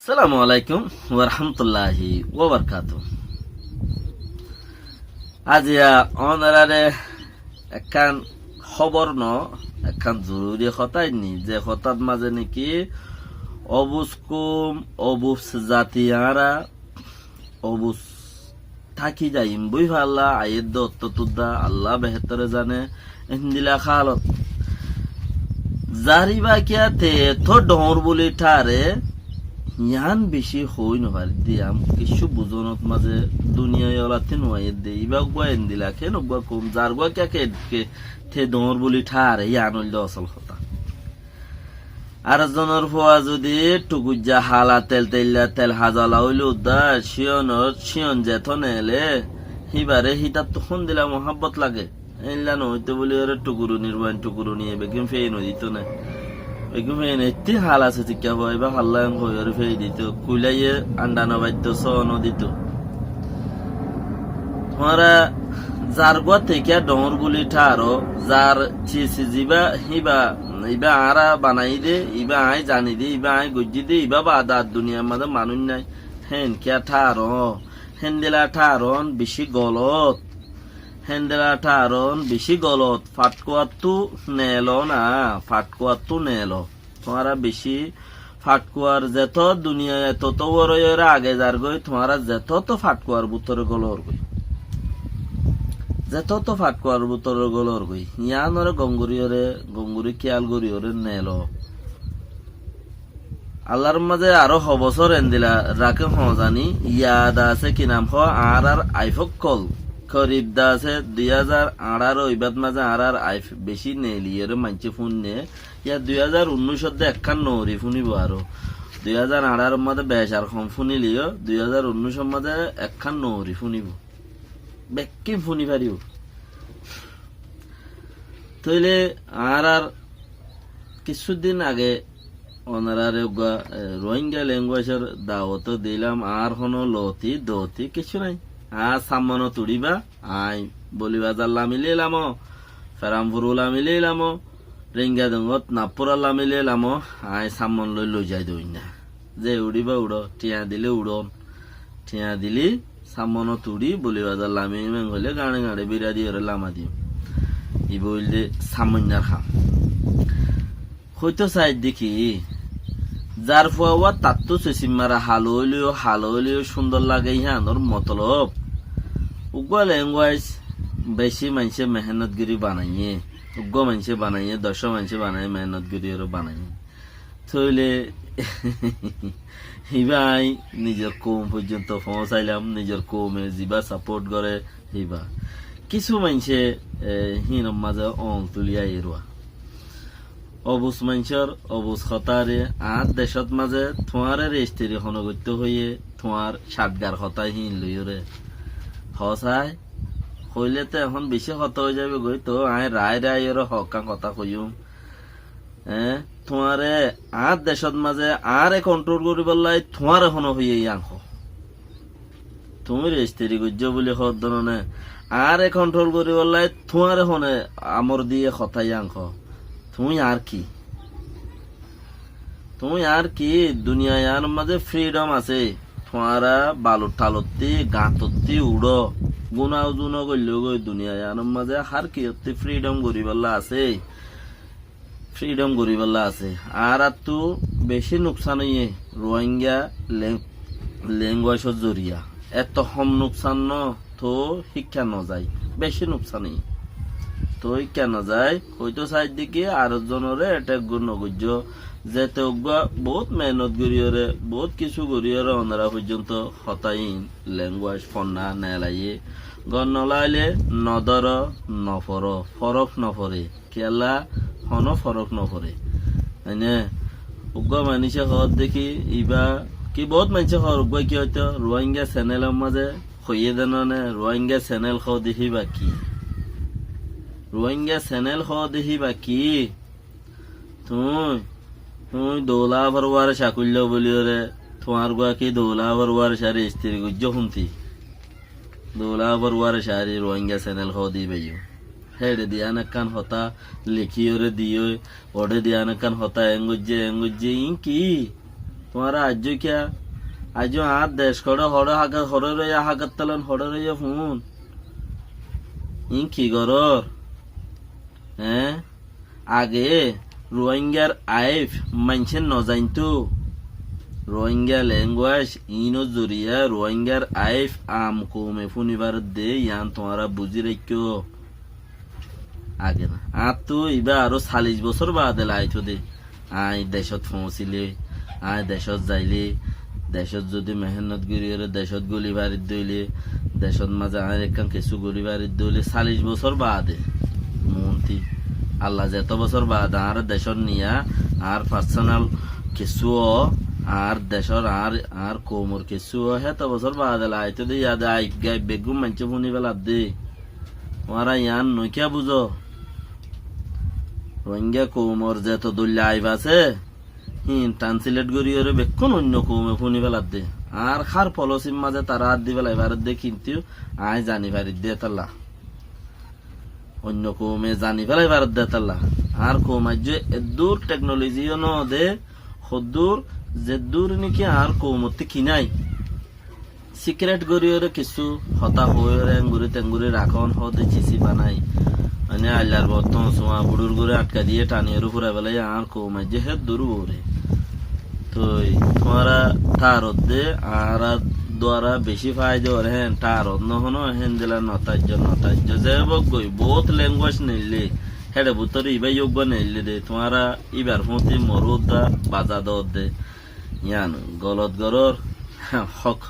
আসসালামু আলাইকুম ওয়া রাহমাতুল্লাহি ওয়া বারাকাতুহু। আজিয়া অনারারে একখান খবর একখান জরুরি কথাই নি যে কথার মাঝে নাকি অবুজ কুম অবুজ জাতিয়ারা অবুজ থাকি যাইম বই ফাল্লা আয়ের দত্ততুদ্দা আল্লাহ বেহতরে জানে ইন্দিলা খালত জারিবা কিয়া তে তো ডর বলি ঠারে ইয়ান বেশি হই নভার দিয়াম কিছু বুঝনত মাঝে দুনিয়ায় ওলাতে নয় দে ইবা গুয়া এন্দিলা কে নগুয়া কম যার গুয়া কে থে ডর বলি ঠারে ইয়ান হইল আসল কথা। আর জনের ফুয়া যদি টুকুজা হালা তেল হাজালা হইল উদ্দার শিয়ন যেথন এলে হিবারে হিতার তখন দিলা মহাব্বত লাগে এনলা নইতে বলি ওরে টুকুরু নির্বাণ টুকুরু নিয়ে বেগম ফেয়ে নদিত না বেগম ফেয়ে নেতি হাল আছে চিকা বই বা হাল্লাং হয়ে ওরে ফেয়ে দিত কুইলাইয়ে আন্ডা নবাইত স নদিত তোমারা যার গুয়া থেকে ডর গুলি ঠারো যার জিবা হিবা ইবা আরা বানাই দে ইবা আই জানি দে ইবা আই গজ্জি দে ইবা বাদার দুনিয়ার মাঝে মানুষ নাই হেন কে ঠারো হেন্দেলা ঠারন বেশি গলত হেন্দেলা ঠারন বেশি গলত ফাটকুয়াতু নেলো না ফাটকুয়াতু নেলো তোমারা বেশি ফাটকুয়ার যেত দুনিয়ায় তত বড় আগে যার গই তোমারা যেত তো ফাটকুয়ার বুতরে গলর গই যেত তো ফাটকুয়ার বুতরে গলর গই ইয়ানরে গঙ্গুরি খেয়াল গরিয়রে নেলো আল্লাহর মাঝে আরো হবছর এন্দিলা রাখে জানি ইয়াদ আছে কি নাম আর আইফক কল খরিব দা আছে 2018 ইবাদ মাঝে আর আইফ বেশি নেলিয়ের মানছে ফোন নে ইয়া 2019 একখান নরি ফুনিব আরো 2018 মাঝে বেশ আর কম ফুনিলিও 2019 মাঝে একখান নরি ফুনিব বেকি ফুনি পারিব তইলে আর কিছুদিন আগে ওনারারে রোহিঙ্গা ল্যাঙ্গুয়েজের দাওয়াত দিলাম আর কোনো দতি কিছু নাই আর সামন তুড়িবা আই বলিবাজার লামিলে এলাম ফেরামপুর লামিলে এলাম রেঙ্গা দঙ্গত নাপুরা লামিলে এলাম আই সামন লই যাই দই না যে উড়িবা উড় টিয়া দিলে উড়ন টিয়া দিলি সামন তুড়ি বলিবাজার লামি হলে গাড়ে বিরা দিয়ে লামা দিও ই বললে সামন্যার খাম হয়তো চাই দেখি যার ফুয়া তার তো চেচিমারা হাল হইলেও সুন্দর লাগে ইহানোর মতলব উগ্র ল্যাঙ্গুয়েজ বেশি মানুষে মেহনতগিরি বানাইয়ে উগ্র মানুষে বানাইয়ে 10 মানুষে বানাই মেহনতগিরি বানাইয়ে থইলে হিবাই নিজের কৌম পর্যন্ত পৌঁছাইলাম নিজের কৌমে যিবা সাপোর্ট করে হিবা কিছু মানুষে হিনম মাঝে অল তুলিয়া এরোয়া অবুজ মানুষের অবুজ হতারে আর দেশত মাঝে তোমারে রেস্তেরি হনগত্য হইয়ে তোমার সাতগার হতায় হিন লইরে হসাই হইলে তো এখন বেশি হত হয়ে যাবে গই তো আয় রায় হকা কথা কইম তোমারে আর দেশত মাঝে আর কন্ট্রোল করিব লাই তোমার এখন হইয়ে আংশ তুমি রেস্তেরি গজ্য বলে হত ধরনে আর কন্ট্রোল করিব লাই তোমার হনে আমর দিয়ে হতাই আংশ তুমি আর কি দুনিয়ায় মাঝে ফ্রিডম আছে তোমারা বালুর টালতি গাঁততি উড়ো গুনাও জুনো করলেও গই দুনিয়ায় মাঝে আর কি ফ্রিডম গরিবাল্লা আছে আর তো বেশি নোকসান হইয়ে রোহিঙ্গা ল্যাঙ্গুয়েজের জরিয়া এত কম নোকসান তো শিক্ষা নযায় বেশি নোকসান তো কেন যায় হয়তো সাইড দিকে আরো জনরে এটা নগর্য যেতে বহুত মেহনত গড়িয়রে বহুত কিছু গড়িয়রে অনারা পর্যন্ত হতাইন ল্যাঙ্গুয়েজ ফন্না নেলাইয়ে গণ নলাইলে নদর নফর ফরক নফরে কেলা হন ফরক নফরে হয়নে উগ্র মানুষে হত দেখি ইবা কি বহুত মানুষে হর উগ্র কি হয়তো রোহিঙ্গা চ্যানেলের মাঝে হইয়ে দেন রোহিঙ্গা চ্যানেল খ দেখি বা কি রোহিঙ্গা চ্যানেল খ দেখি বা কি তুই দৌলা ভরবার সাকুল্য বলিওরে তোমার গুয়া কি দৌলা ভরবার সারি স্ত্রী গুজ্জ শুনতি দৌলা ভরবার সারি রোহিঙ্গা চ্যানেল খ দি বাইও হেডে দিয়ান একখান হতা লিখিওরে দিও ওডে দিয়ান একখান হতা এঙ্গুজ্জে ই কি তোমার আজ কিয়া আজ আর দেশ করে হরে হাগা হরে রইয়া হাগাত তালান হরে রইয়া ফোন ইন কি গরর হ্যাঁ আগে রোহিঙ্গার আইফ মানছেন নজাইনতো রোহিঙ্গা ল্যাঙ্গুয়েজ ইনো জরিয়া রোহিঙ্গার আইফ আম কমে ফুনিবার দে ইয়ান তোমারা বুঝি রাখো আগে না আর তো এবার আরো 40 বছর বাদে লাইতো দে আই দেশত পৌঁছিলে আই দেশত যাইলে দেশত যদি মেহনত করিয়ে দেশত গলি বাড়িত দইলে দেশত মাঝে আর একখান কিছু গলি বাড়িত দইলে 40 বছর বাদে মন্ত্রী আল্লাহ যেত বছর বাদ আর দেশত নিয়া আর পার্সোনাল কিছু আর দেশর আর কোমর কিছু হেত বছর বাদে লাইতো দে ইয়াদ আই গাই বেগুম মানছে ফুনি বেলা দে ওরা ইয়ান নইকিয়া বুঝো রোহিঙ্গা কোমর যে তো দল্লা আইব আছে ট্রান্সলেট করি ওরে বেক্ষণ অন্য কৌমে ফুনি ফেলার দে আর খার পলসির মাঝে তারা হাত দিবে লাইবার দে কিন্তু আয় জানি পারি দে তাল্লা অন্য কৌমে জানি ফেলাই ভারত দে তাল্লা আর কৌমার যে এদূর টেকনোলজিও ন দে সদূর যে দূর নাকি আর কৌমতে কিনাই সিক্রেট করি ওরে কিছু হতা হয়ে এঙ্গুরি টেঙ্গুরি রাখন হদে চিচি বানাই মানে আল্লাহর বর্তমান সোয়া বুড়ুর করে আটকা দিয়ে টানিয়ে ফুরা বেলায় আর কৌমার যে হেদ দূর ওরে তো তোমারা তারত দে আর দ্বারা বেশি ফায়দা ওর হ্যাঁ তারত নহনো হেন দিলা নতাজ্য যে বগই বহুত ল্যাঙ্গুয়েজ নিলে হেডে বুতরে ইবা যোগ্য নিলে দে তোমারা ইবার ফতি মরুদা বাজা দত দে ইয়ান গলত গরর হক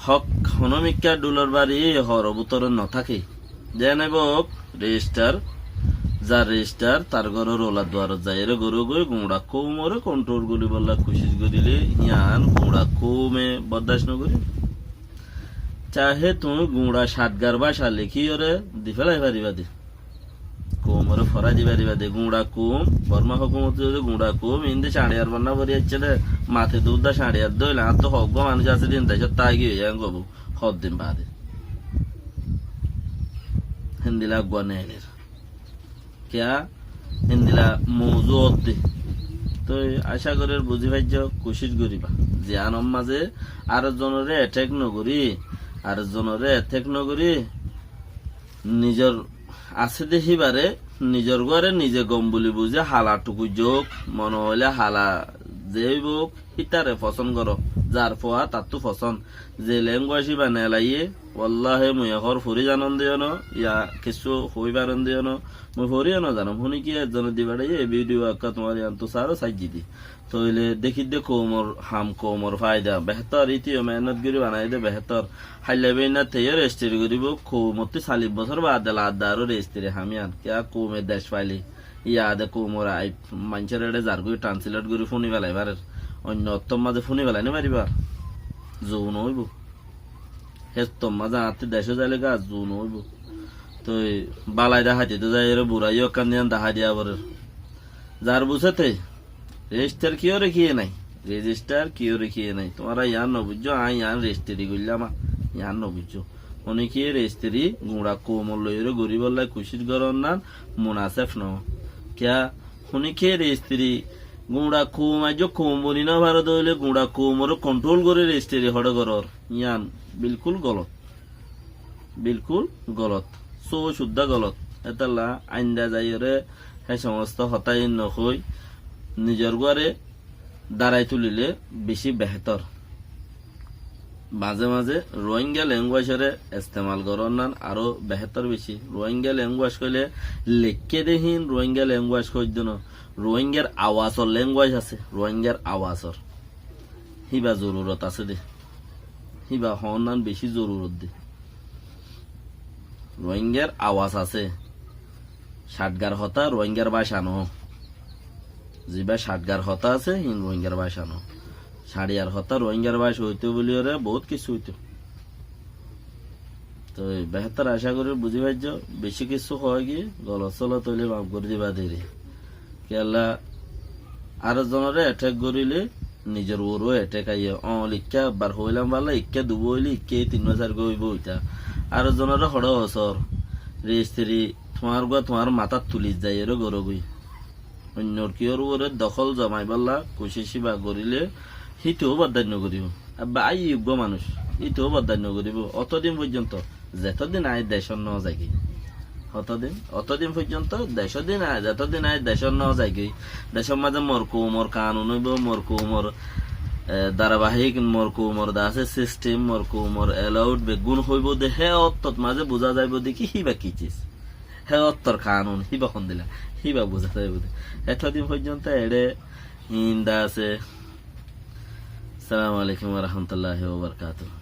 হক হনমিকা ডুলার বাড়ি হর বুতরে নথাকে যেনে বক রেজিস্টার যার রেজিস্টার তার ঘরের ওলা দ্বার যায় এর গরু গই গুঁড়া কৌমরে কন্ট্রোল গুলি বললা খুশিস করিলে ইয়ান গুঁড়া কৌমে বরদাস্ত নকরি চাহে তুমি গুঁড়া সাতগার বাসা লিখি ওরে দি ফেলাই পারিবা দে কৌমরে ফরা দি পারিবা দে গুঁড়া কৌম বর্মা হকুমত গুঁড়া কৌম ইন্দি সাড়িয়ার বান্না ভরি যাচ্ছে রে মাথে দুধা সাড়িয়ার দইলে আর তো হক মানুষ আছে দিন দেশ তাই গিয়ে যান গবু হদ দিন বাদে হিন্দিলা গনেগের क्या হিন্দিলা মৌজুদ দে তো আশা করে বুঝি পাইছ কোশিশ করিবা যে আনম মাঝে আর জনরে অ্যাটাক নকরি আর জনরে অ্যাটাক নকরি নিজের আছে দেখিবারে নিজের ঘরে নিজে গম বলি বুঝে হালাটুকু যোগ মনে হইলে হালা যে হোক ইতারে পছন্দ করো যার ফোয়া তার তো পছন্দ যে ল্যাঙ্গুয়েজই বা নেলাইয়ে ওল্লাহে মুই হর ফুরি জানন দিও ন ইয়া কিছু হইবারন দিও ন মুই ফুরিও ন জানো শুনি কি একজন দিবাড়াই এই ভিডিও আঁকা তোমার তো সারো সাইজি দি তইলে দেখি দে কোমর হাম কোমর ফায়দা বেহতর ইতিও মেহনত করি বানাই দে বেহতর হাইলেবে না তেয়ে রেজিস্ট্রি করিব কোমতি 40 বছর বাদ আদারও রেজিস্ট্রি হামিয়ান কিয়া কোমে দেশ পাইলি ইয়া দে কোমর আই মানুষের এড়ে যার করে ট্রান্সলেট করি ফোনি বেলাই বারের অন্য অত্তম মাঝে ফোনি বেলাই নে মারিবা যৌন হইব হেস্তম মাঝে হাতে দেশে যাইলে গা যৌন হইব তো বালাই দেখাইতে তো যাই বুড়াইও কান্দিয়ান দেখা দিয়া বরের যার বুঝেতে রেজিস্টার কিও রেখিয়ে নাই রেজিস্টার কিও রেখিয়ে নাই তোমরা ইয়ান নবুঝো আই ইয়ান রেজিস্ট্রি করলাম ইয়ান নবুঝো অনেকে রেজিস্ট্রি গুঁড়া কোমল লইরে গরিব লাই খুশির গরন নান মুনাসেফ ন क्या অনেকে রেজিস্ট্রি গুঁড়া কোম আজ কোম বলি না ভারত হইলে গুঁড়া কোমর কন্ট্রোল করে রেজিস্ট্রি হড়ে গরর ইয়ান বিলকুল গলত সো শুদ্ধ গলত এতালা আইন্দা যাইরে সেই সমস্ত হতাই নকই নিজের ঘরে দাঁড়াই তুলিলে বেশি বেহতর মাঝে মাঝে রোহিঙ্গা ল্যাঙ্গুয়েজের ইস্তেমাল করন নান আরো বেহতর বেশি রোহিঙ্গা ল্যাঙ্গুয়েজ কইলে লেখকে দেখিন রোহিঙ্গা ল্যাঙ্গুয়েজ কই দিন রোহিঙ্গার আওয়াজর ল্যাঙ্গুয়েজ আছে রোহিঙ্গার আওয়াজর হিবা জরুরত আছে দে হিবা হন নান বেশি জরুরত দে রোহিঙ্গার আওয়াজ আছে ষাটগার হতা রোহিঙ্গার বাসানো জিবা ষাটগার হতা আছে হিন রোহিঙ্গার বাসানো সাড়িয়ার হতা রোহিঙ্গার বাস হইতে বলি ওরে বহুত কিছু হইতো তো বেহতর আশা করি বুঝি পাইছ বেশি কিছু হয় গিয়ে গলত চলত হইলে মাফ করে দিবা দেরি কেলা আর জনরে অ্যাটাক করিলে নিজের ওরও অ্যাটাক আইয়ে লিখা বার হইলাম পারলে ইক্কা দুব হইলে ইক্কে 3-4 হইব ওইটা আর জনরে হড় হসর রেজিস্ট্রি তোমার মাথার তুলিস যায় এর গরগুই অন্যর কিয়র উপরে দখল জমাই পাল্লা কোশিসি বা করিলে সিটোও বাধ্যান্য করিব বা আই যোগ্য মানুষ ইটোও বাধ্যান্য করিব অতদিন পর্যন্ত যেতদিন আয় দেশর ন যায়গি অতদিন পর্যন্ত দেশদিন আয় যতদিন আয় দেশর ন যায়গি দেশের মাঝে মরকুমর কানুন হইব মরকুমর ধারাবাহিক মরকুমর আছে সিস্টেম মরকুমর এলাউড বেগুন হইব দে হে অত্তর মাঝে বোঝা যাইব দেখি হিবা কি চিজ হে অত্তর কানুন হিবা খন দিলা হিবা বোঝা যাইব এতদিন পর্যন্ত এড়ে ইন্দা আছে। আসসালামু আলাইকুম ওয়া রাহমাতুল্লাহি ওয়া বারাকাতুহু।